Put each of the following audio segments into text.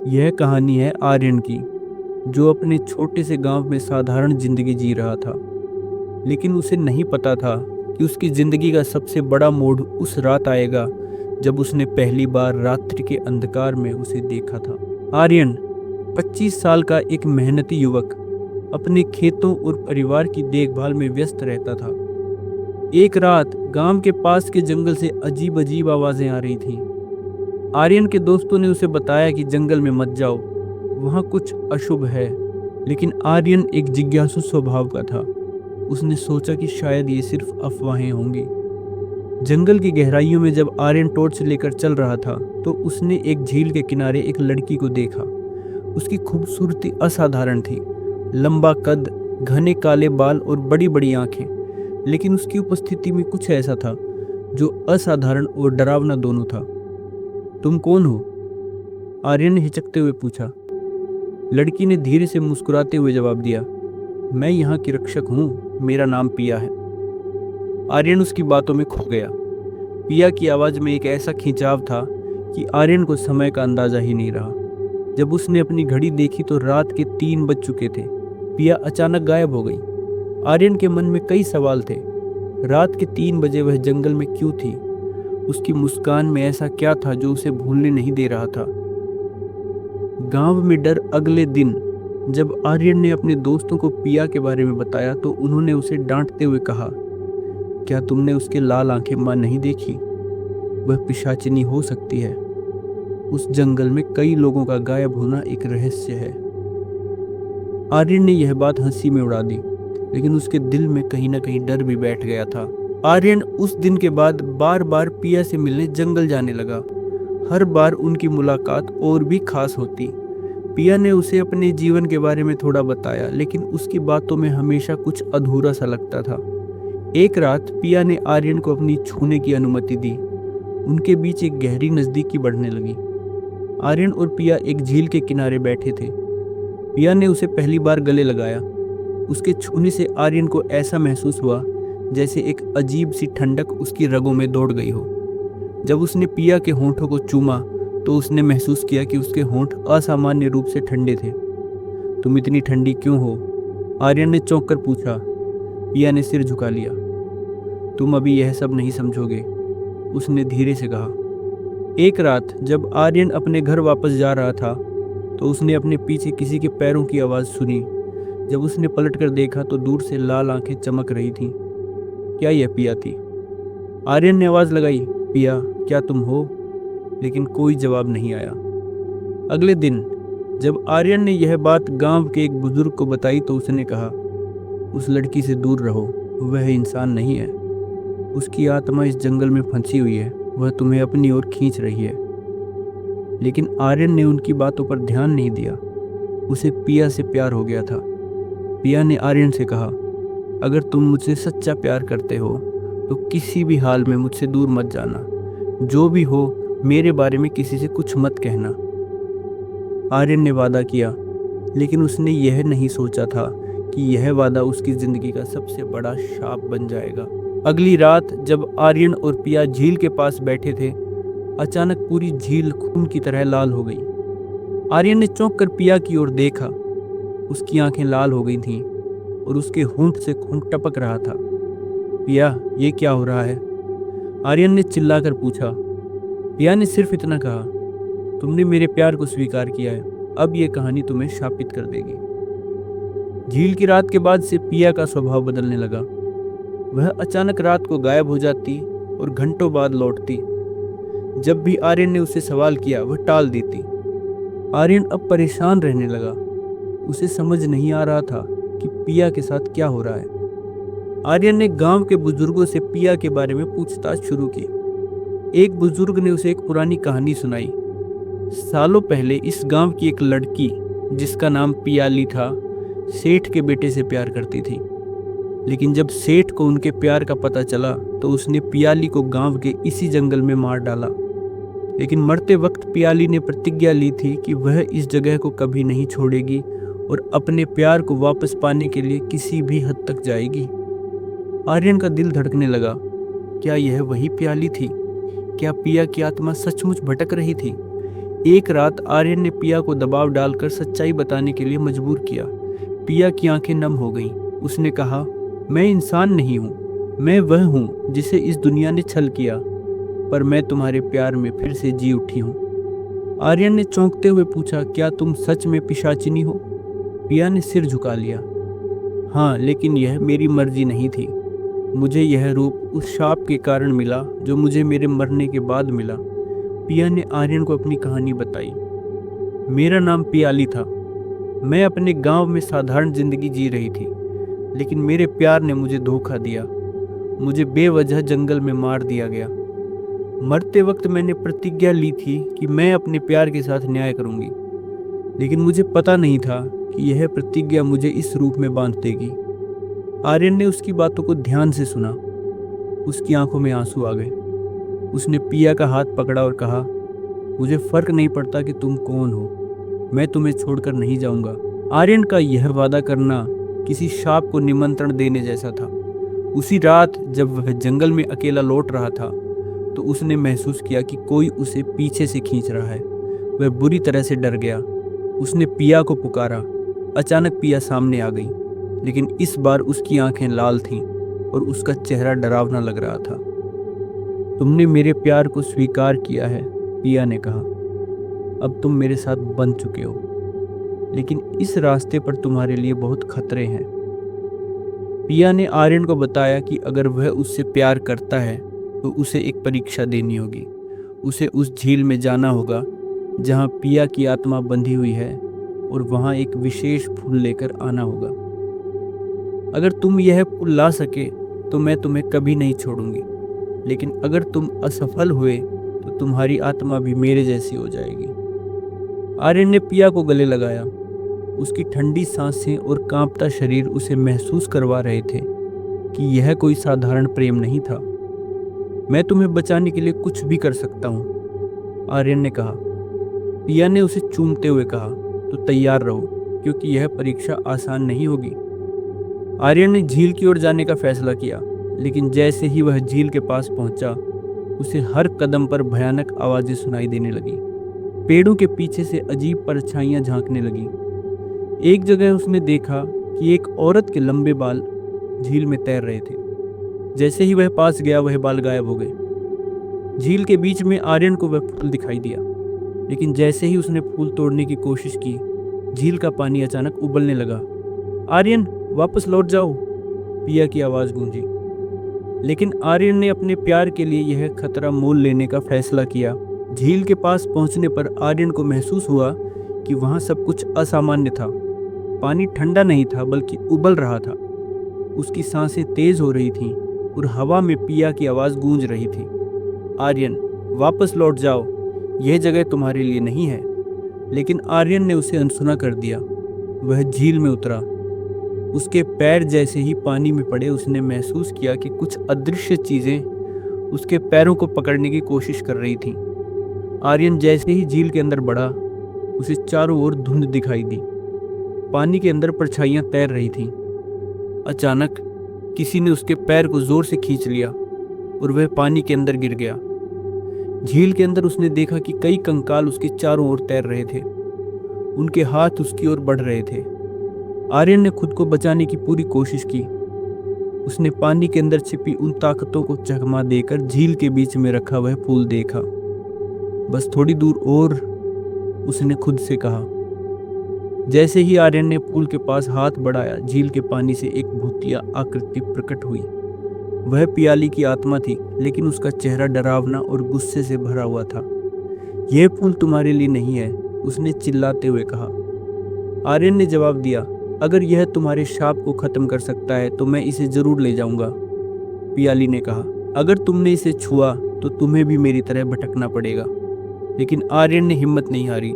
यह कहानी है आर्यन की, जो अपने छोटे से गांव में साधारण जिंदगी जी रहा था। लेकिन उसे नहीं पता था कि उसकी जिंदगी का सबसे बड़ा मोड़ उस रात आएगा जब उसने पहली बार रात्रि के अंधकार में उसे देखा था। आर्यन 25 साल का एक मेहनती युवक अपने खेतों और परिवार की देखभाल में व्यस्त रहता था। एक रात गांव के पास के जंगल से अजीब अजीब आवाजें आ रही थीं। आर्यन के दोस्तों ने उसे बताया कि जंगल में मत जाओ, वहाँ कुछ अशुभ है। लेकिन आर्यन एक जिज्ञासु स्वभाव का था। उसने सोचा कि शायद ये सिर्फ अफवाहें होंगी। जंगल की गहराइयों में जब आर्यन टॉर्च लेकर चल रहा था तो उसने एक झील के किनारे एक लड़की को देखा। उसकी खूबसूरती असाधारण थी। लंबा कद, घने काले बाल और बड़ी बड़ी आंखें। लेकिन उसकी उपस्थिति में कुछ ऐसा था जो असाधारण और डरावना दोनों था। तुम कौन हो? आर्यन ने हिचकते हुए पूछा। लड़की ने धीरे से मुस्कुराते हुए जवाब दिया, मैं यहाँ की रक्षक हूँ, मेरा नाम पिया है। आर्यन उसकी बातों में खो गया। पिया की आवाज में एक ऐसा खिंचाव था कि आर्यन को समय का अंदाजा ही नहीं रहा। जब उसने अपनी घड़ी देखी तो रात के 3 बज चुके थे। पिया अचानक गायब हो गई। आर्यन के मन में कई सवाल थे। रात के 3 बजे वह जंगल में क्यों थी? उसकी मुस्कान में ऐसा क्या था जो उसे भूलने नहीं दे रहा था? गांव में डर। अगले दिन जब आर्यन ने अपने दोस्तों को पिया के बारे में बताया तो उन्होंने उसे डांटते हुए कहा, क्या तुमने उसके लाल आंखें मां नहीं देखी? वह पिशाचिनी हो सकती है। उस जंगल में कई लोगों का गायब होना एक रहस्य है। आर्यन ने यह बात हंसी में उड़ा दी, लेकिन उसके दिल में कहीं ना कहीं डर भी बैठ गया था। आर्यन उस दिन के बाद बार बार पिया से मिलने जंगल जाने लगा। हर बार उनकी मुलाकात और भी खास होती। पिया ने उसे अपने जीवन के बारे में थोड़ा बताया, लेकिन उसकी बातों में हमेशा कुछ अधूरा सा लगता था। एक रात पिया ने आर्यन को अपनी छूने की अनुमति दी। उनके बीच एक गहरी नज़दीकी बढ़ने लगी। आर्यन और पिया एक झील के किनारे बैठे थे। पिया ने उसे पहली बार गले लगाया। उसके छूने से आर्यन को ऐसा महसूस हुआ जैसे एक अजीब सी ठंडक उसकी रगों में दौड़ गई हो। जब उसने पिया के होंठों को चूमा तो उसने महसूस किया कि उसके होंठ असामान्य रूप से ठंडे थे। तुम इतनी ठंडी क्यों हो? आर्यन ने चौंक कर पूछा। पिया ने सिर झुका लिया। तुम अभी यह सब नहीं समझोगे, उसने धीरे से कहा। एक रात जब आर्यन अपने घर वापस जा रहा था तो उसने अपने पीछे किसी के पैरों की आवाज़ सुनी। जब उसने पलटकर देखा तो दूर से लाल आंखें चमक रही थीं। क्या यह पिया थी? आर्यन ने आवाज़ लगाई, पिया, क्या तुम हो? लेकिन कोई जवाब नहीं आया। अगले दिन जब आर्यन ने यह बात गांव के एक बुजुर्ग को बताई तो उसने कहा, उस लड़की से दूर रहो, वह इंसान नहीं है। उसकी आत्मा इस जंगल में फंसी हुई है, वह तुम्हें अपनी ओर खींच रही है। लेकिन आर्यन ने उनकी बातों पर ध्यान नहीं दिया। उसे पिया से प्यार हो गया था। पिया ने आर्यन से कहा, अगर तुम मुझसे सच्चा प्यार करते हो तो किसी भी हाल में मुझसे दूर मत जाना। जो भी हो, मेरे बारे में किसी से कुछ मत कहना। आर्यन ने वादा किया, लेकिन उसने यह नहीं सोचा था कि यह वादा उसकी जिंदगी का सबसे बड़ा शाप बन जाएगा। अगली रात जब आर्यन और पिया झील के पास बैठे थे, अचानक पूरी झील खून की तरह लाल हो गई। आर्यन ने चौंक कर पिया की ओर देखा। उसकी आंखें लाल हो गई थीं और उसके होंठ से खून टपक रहा था। पिया, ये क्या हो रहा है? आर्यन ने चिल्लाकर पूछा। पिया ने सिर्फ इतना कहा, तुमने मेरे प्यार को स्वीकार किया है, अब ये कहानी तुम्हें शापित कर देगी। झील की रात के बाद से पिया का स्वभाव बदलने लगा। वह अचानक रात को गायब हो जाती और घंटों बाद लौटती। जब भी आर्यन ने उससे सवाल किया वह टाल देती। आर्यन अब परेशान रहने लगा। उसे समझ नहीं आ रहा था कि पिया के साथ क्या हो रहा है। आर्यन ने गांव के बुजुर्गों से पिया के बारे में पूछताछ शुरू की। एक बुजुर्ग ने उसे एक पुरानी कहानी सुनाई। सालों पहले इस गांव की एक लड़की, जिसका नाम पियाली था, सेठ के बेटे से प्यार करती थी। लेकिन जब सेठ को उनके प्यार का पता चला तो उसने पियाली को गांव के इसी जंगल में मार डाला। लेकिन मरते वक्त पियाली ने प्रतिज्ञा ली थी कि वह इस जगह को कभी नहीं छोड़ेगी और अपने प्यार को वापस पाने के लिए किसी भी हद तक जाएगी। आर्यन का दिल धड़कने लगा। क्या यह वही पियाली थी? क्या पिया की आत्मा सचमुच भटक रही थी? एक रात आर्यन ने पिया को दबाव डालकर सच्चाई बताने के लिए मजबूर किया। पिया की आंखें नम हो गईं। उसने कहा, मैं इंसान नहीं हूँ, मैं वह हूँ जिसे इस दुनिया ने छल किया, पर मैं तुम्हारे प्यार में फिर से जी उठी हूँ। आर्यन ने चौंकते हुए पूछा, क्या तुम सच में पिशाचिनी हो? पिया ने सिर झुका लिया। हाँ, लेकिन यह मेरी मर्जी नहीं थी। मुझे यह रूप उस शाप के कारण मिला जो मुझे मेरे मरने के बाद मिला। पिया ने आर्यन को अपनी कहानी बताई। मेरा नाम पियाली था। मैं अपने गांव में साधारण जिंदगी जी रही थी, लेकिन मेरे प्यार ने मुझे धोखा दिया। मुझे बेवजह जंगल में मार दिया गया। मरते वक्त मैंने प्रतिज्ञा ली थी कि मैं अपने प्यार के साथ न्याय करूंगी, लेकिन मुझे पता नहीं था कि यह प्रतिज्ञा मुझे इस रूप में बांध देगी। आर्यन ने उसकी बातों को ध्यान से सुना। उसकी आंखों में आंसू आ गए। उसने पिया का हाथ पकड़ा और कहा, मुझे फर्क नहीं पड़ता कि तुम कौन हो, मैं तुम्हें छोड़कर नहीं जाऊंगा। आर्यन का यह वादा करना किसी शाप को निमंत्रण देने जैसा था। उसी रात जब वह जंगल में अकेला लौट रहा था, तो उसने महसूस किया कि कोई उसे पीछे से खींच रहा है। वह बुरी तरह से डर गया। उसने पिया को पुकारा। अचानक पिया सामने आ गई, लेकिन इस बार उसकी आंखें लाल थीं और उसका चेहरा डरावना लग रहा था। तुमने मेरे प्यार को स्वीकार किया है, पिया ने कहा। अब तुम मेरे साथ बंध चुके हो, लेकिन इस रास्ते पर तुम्हारे लिए बहुत खतरे हैं। पिया ने आर्यन को बताया कि अगर वह उससे प्यार करता है तो उसे एक परीक्षा देनी होगी। उसे उस झील में जाना होगा जहां पिया की आत्मा बंधी हुई है, और वहां एक विशेष फूल लेकर आना होगा। अगर तुम यह फूल ला सके तो मैं तुम्हें कभी नहीं छोड़ूंगी, लेकिन अगर तुम असफल हुए तो तुम्हारी आत्मा भी मेरे जैसी हो जाएगी। आर्यन ने पिया को गले लगाया। उसकी ठंडी सांसें और कांपता शरीर उसे महसूस करवा रहे थे कि यह कोई साधारण प्रेम नहीं था। मैं तुम्हें बचाने के लिए कुछ भी कर सकता हूँ, आर्यन ने कहा। पिया ने उसे चूमते हुए कहा, तो तैयार रहो, क्योंकि यह परीक्षा आसान नहीं होगी। आर्यन ने झील की ओर जाने का फैसला किया, लेकिन जैसे ही वह झील के पास पहुंचा, उसे हर कदम पर भयानक आवाजें सुनाई देने लगी। पेड़ों के पीछे से अजीब परछाइयां झांकने लगी। एक जगह उसने देखा कि एक औरत के लंबे बाल झील में तैर रहे थे। जैसे ही वह पास गया, वह बाल गायब हो गए। झील के बीच में आर्यन को वह फूल दिखाई दिया, लेकिन जैसे ही उसने फूल तोड़ने की कोशिश की, झील का पानी अचानक उबलने लगा। आर्यन, वापस लौट जाओ, पिया की आवाज गूंजी। लेकिन आर्यन ने अपने प्यार के लिए यह खतरा मोल लेने का फैसला किया। झील के पास पहुंचने पर आर्यन को महसूस हुआ कि वहां सब कुछ असामान्य था। पानी ठंडा नहीं था, बल्कि उबल रहा था। उसकी सांसें तेज हो रही थीं और हवा में पिया की आवाज गूंज रही थी। आर्यन, वापस लौट जाओ, यह जगह तुम्हारे लिए नहीं है। लेकिन आर्यन ने उसे अनसुना कर दिया। वह झील में उतरा। उसके पैर जैसे ही पानी में पड़े, उसने महसूस किया कि कुछ अदृश्य चीजें उसके पैरों को पकड़ने की कोशिश कर रही थीं। आर्यन जैसे ही झील के अंदर बढ़ा, उसे चारों ओर धुंध दिखाई दी। पानी के अंदर परछाइयां तैर रही थीं। अचानक किसी ने उसके पैर को जोर से खींच लिया और वह पानी के अंदर गिर गया। झील के अंदर उसने देखा कि कई कंकाल उसके चारों ओर तैर रहे थे। उनके हाथ उसकी ओर बढ़ रहे थे। आर्यन ने खुद को बचाने की पूरी कोशिश की। उसने पानी के अंदर छिपी उन ताकतों को चकमा देकर झील के बीच में रखा वह फूल देखा। बस थोड़ी दूर और, उसने खुद से कहा। जैसे ही आर्यन ने फूल के पास हाथ बढ़ाया, झील के पानी से एक भूतिया आकृति प्रकट हुई। वह पियाली की आत्मा थी, लेकिन उसका चेहरा डरावना और गुस्से से भरा हुआ था। यह फूल तुम्हारे लिए नहीं है, उसने चिल्लाते हुए कहा। आर्यन ने जवाब दिया, अगर यह तुम्हारे शाप को खत्म कर सकता है तो मैं इसे जरूर ले जाऊंगा। पियाली ने कहा, अगर तुमने इसे छुआ तो तुम्हें भी मेरी तरह भटकना पड़ेगा। लेकिन आर्यन ने हिम्मत नहीं हारी।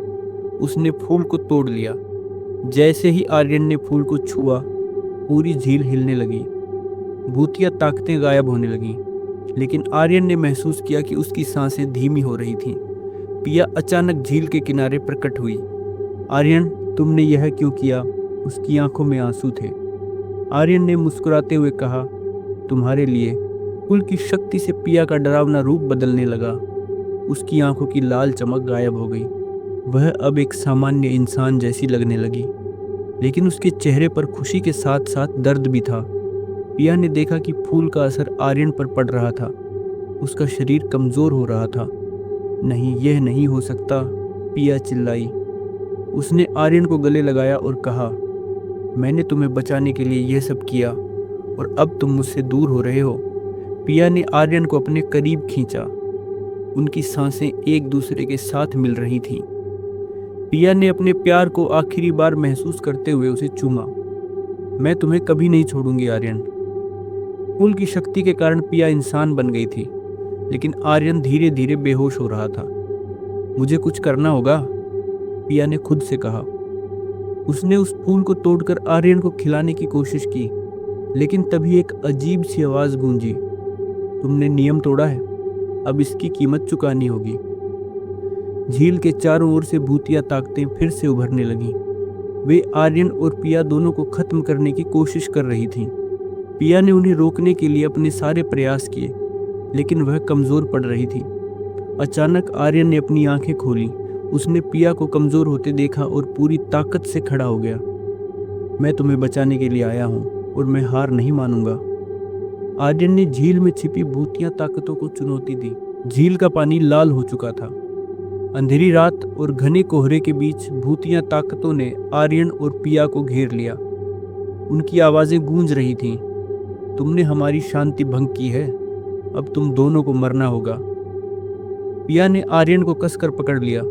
उसने फूल को तोड़ लिया। जैसे ही आर्यन ने फूल को छुआ, पूरी झील हिलने लगी। भूतिया ताकतें गायब होने लगीं। लेकिन आर्यन ने महसूस किया कि उसकी सांसें धीमी हो रही थीं। पिया अचानक झील के किनारे प्रकट हुई। आर्यन, तुमने यह क्यों किया? उसकी आंखों में आंसू थे। आर्यन ने मुस्कुराते हुए कहा, तुम्हारे लिए। फूल की शक्ति से पिया का डरावना रूप बदलने लगा। उसकी आंखों की लाल चमक गायब हो गई वह अब एक सामान्य इंसान जैसी लगने लगी, लेकिन उसके चेहरे पर खुशी के साथ साथ दर्द भी था। पिया ने देखा कि फूल का असर आर्यन पर पड़ रहा था। उसका शरीर कमजोर हो रहा था। नहीं, यह नहीं हो सकता, पिया चिल्लाई। उसने आर्यन को गले लगाया और कहा, मैंने तुम्हें बचाने के लिए यह सब किया और अब तुम मुझसे दूर हो रहे हो। पिया ने आर्यन को अपने करीब खींचा। उनकी सांसें एक दूसरे के साथ मिल रही थीं। पिया ने अपने प्यार को आखिरी बार महसूस करते हुए उसे चूमा। मैं तुम्हें कभी नहीं छोड़ूंगी आर्यन। फूल की शक्ति के कारण पिया इंसान बन गई थी, लेकिन आर्यन धीरे धीरे बेहोश हो रहा था। मुझे कुछ करना होगा, पिया ने खुद से कहा। उसने उस फूल को तोड़कर आर्यन को खिलाने की कोशिश की, लेकिन तभी एक अजीब सी आवाज गूंजी, तुमने नियम तोड़ा है, अब इसकी कीमत चुकानी होगी। झील के चारों ओर से भूतिया ताकतें फिर से उभरने लगीं। वे आर्यन और पिया दोनों को खत्म करने की कोशिश कर रही थीं। पिया ने उन्हें रोकने के लिए अपने सारे प्रयास किए, लेकिन वह कमजोर पड़ रही थी। अचानक आर्यन ने अपनी आंखें खोली। उसने पिया को कमजोर होते देखा और पूरी ताकत से खड़ा हो गया। मैं तुम्हें बचाने के लिए आया हूँ और मैं हार नहीं मानूंगा। आर्यन ने झील में छिपी भूतिया ताकतों को चुनौती दी। झील का पानी लाल हो चुका था। अंधेरी रात और घने कोहरे के बीच भूतिया ताकतों ने आर्यन और पिया को घेर लिया। उनकी आवाजें गूंज रही थीं, तुमने हमारी शांति भंग की है, अब तुम दोनों को मरना होगा। पिया ने आर्यन को कसकर पकड़ लिया।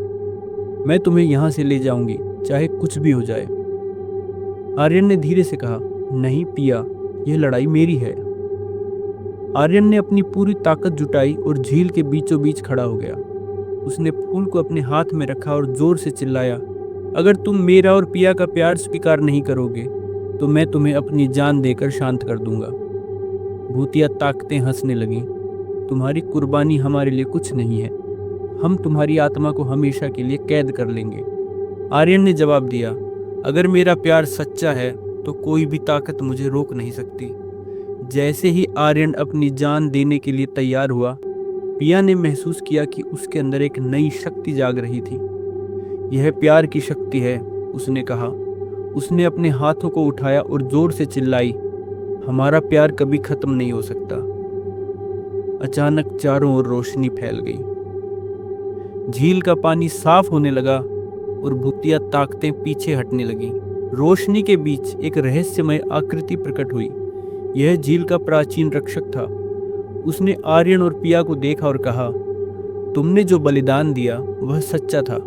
मैं तुम्हें यहां से ले जाऊंगी, चाहे कुछ भी हो जाए। आर्यन ने धीरे से कहा, नहीं पिया, यह लड़ाई मेरी है। आर्यन ने अपनी पूरी ताकत जुटाई और झील के बीचों बीच खड़ा हो गया। उसने फूल को अपने हाथ में रखा और जोर से चिल्लाया, अगर तुम मेरा और पिया का प्यार स्वीकार नहीं करोगे तो मैं तुम्हें अपनी जान देकर शांत कर दूंगा। भूतिया ताकतें हंसने लगीं। तुम्हारी कुर्बानी हमारे लिए कुछ नहीं है, हम तुम्हारी आत्मा को हमेशा के लिए कैद कर लेंगे। आर्यन ने जवाब दिया, अगर मेरा प्यार सच्चा है तो कोई भी ताकत मुझे रोक नहीं सकती। जैसे ही आर्यन अपनी जान देने के लिए तैयार हुआ, पिया ने महसूस किया कि उसके अंदर एक नई शक्ति जाग रही थी। यह प्यार की शक्ति है, उसने कहा। उसने अपने हाथों को उठाया और जोर से चिल्लाई, हमारा प्यार कभी खत्म नहीं हो सकता। अचानक चारों ओर रोशनी फैल गई। झील का पानी साफ होने लगा और भूतिया ताकतें पीछे हटने लगीं। रोशनी के बीच एक रहस्यमय आकृति प्रकट हुई। यह झील का प्राचीन रक्षक था। उसने आर्यन और पिया को देखा और कहा, तुमने जो बलिदान दिया वह सच्चा था,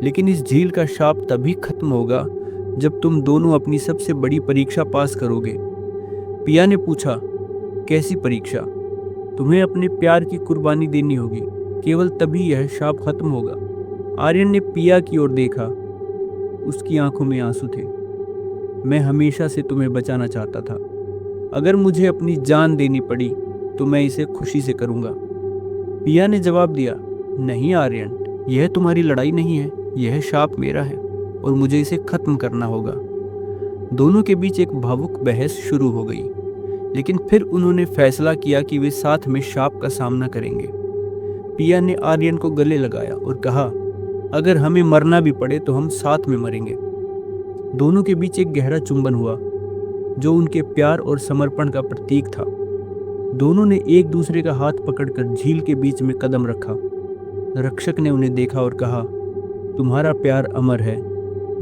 लेकिन इस झील का शाप तभी खत्म होगा जब तुम दोनों अपनी सबसे बड़ी परीक्षा पास करोगे। पिया ने पूछा, कैसी परीक्षा? तुम्हें अपने प्यार की कुर्बानी देनी होगी, केवल तभी यह शाप खत्म होगा। आर्यन ने पिया की ओर देखा। उसकी आंखों में आंसू थे। मैं हमेशा से तुम्हें बचाना चाहता था। अगर मुझे अपनी जान देनी पड़ी तो मैं इसे खुशी से करूंगा। पिया ने जवाब दिया, नहीं आर्यन, यह तुम्हारी लड़ाई नहीं है, यह शाप मेरा है और मुझे इसे खत्म करना होगा। दोनों के बीच एक भावुक बहस शुरू हो गई, लेकिन फिर उन्होंने फैसला किया कि वे साथ में शाप का सामना करेंगे। पिया ने आर्यन को गले लगाया और कहा, अगर हमें मरना भी पड़े तो हम साथ में मरेंगे। दोनों के बीच एक गहरा चुंबन हुआ, जो उनके प्यार और समर्पण का प्रतीक था। दोनों ने एक दूसरे का हाथ पकड़कर झील के बीच में कदम रखा। रक्षक ने उन्हें देखा और कहा, तुम्हारा प्यार अमर है,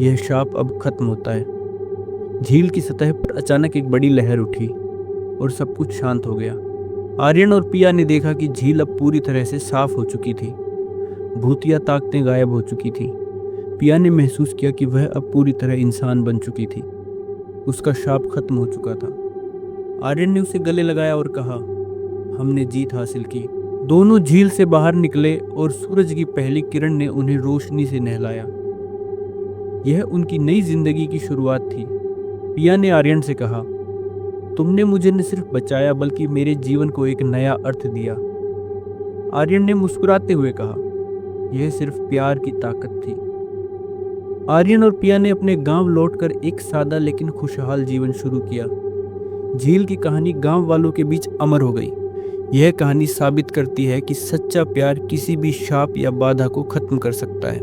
यह शाप अब खत्म होता है। झील की सतह पर अचानक एक बड़ी लहर उठी और सब कुछ शांत हो गया। आर्यन और पिया ने देखा कि झील अब पूरी तरह से साफ हो चुकी थी। भूतिया ताकतें गायब हो चुकी थी। पिया ने महसूस किया कि वह अब पूरी तरह इंसान बन चुकी थी। उसका शाप खत्म हो चुका था। आर्यन ने उसे गले लगाया और कहा, हमने जीत हासिल की। दोनों झील से बाहर निकले और सूरज की पहली किरण ने उन्हें रोशनी से नहलाया। यह उनकी नई जिंदगी की शुरुआत थी। पिया ने आर्यन से कहा, तुमने मुझे न सिर्फ बचाया बल्कि मेरे जीवन को एक नया अर्थ दिया। आर्यन ने मुस्कुराते हुए कहा, यह सिर्फ प्यार की ताकत थी। आर्यन और पिया ने अपने गांव लौटकर एक सादा लेकिन खुशहाल जीवन शुरू किया। झील की कहानी गांव वालों के बीच अमर हो गई। यह कहानी साबित करती है कि सच्चा प्यार किसी भी शाप या बाधा को खत्म कर सकता है।